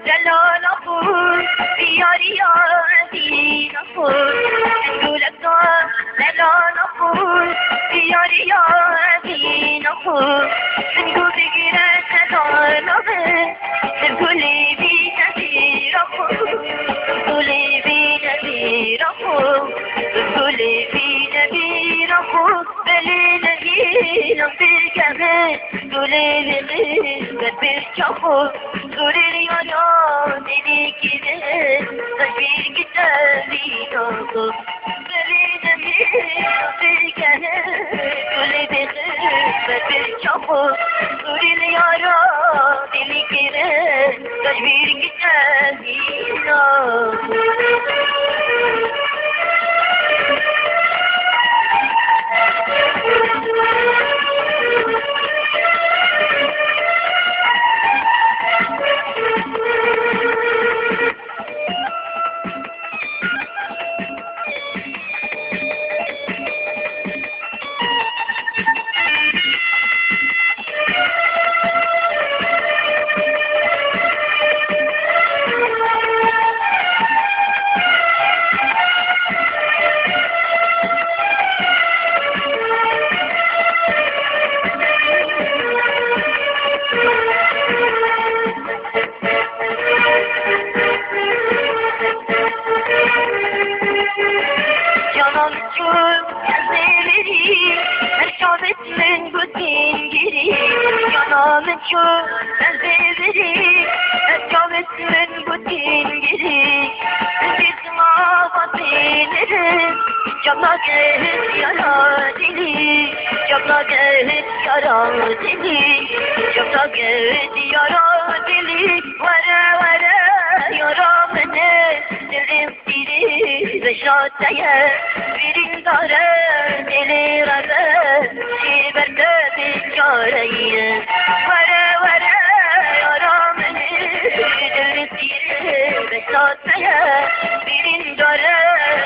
جلال خود بیاری یادی نخود انگولک جلال خود بیاری یادی نخود انگو بگیره ندارمه انگولی بی نظیر خود انگولی بی نظیر خود انگولی بی نظیر خود بلی نگیرم بگمه انگولی بگیرم بشکا Gurur yara deli gide Sabir gider diyordum Verine mi vergene Gule bir bir çabuk Gurur yara deli gide Sabir gider diyordum Ben severi, çavesinin bütün geri Bizim afatinirim, camla gelip yara dili Camla gelip yara dili Camla gelip yara dili Vara vara yara beni Dilim dili ve şataya Birin dara dili rada Şiberde bir çareyi Vara vara yara beni Dilim dili ve şataya Birin dara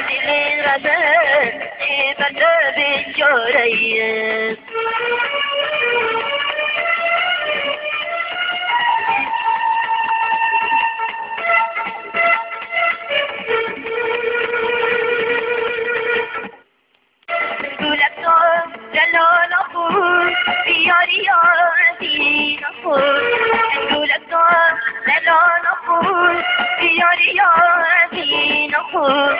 dili rada Şiberde bir çareyi جلال خود بیاری یادی نخود انگولک جلال خود بیاری یادی نخود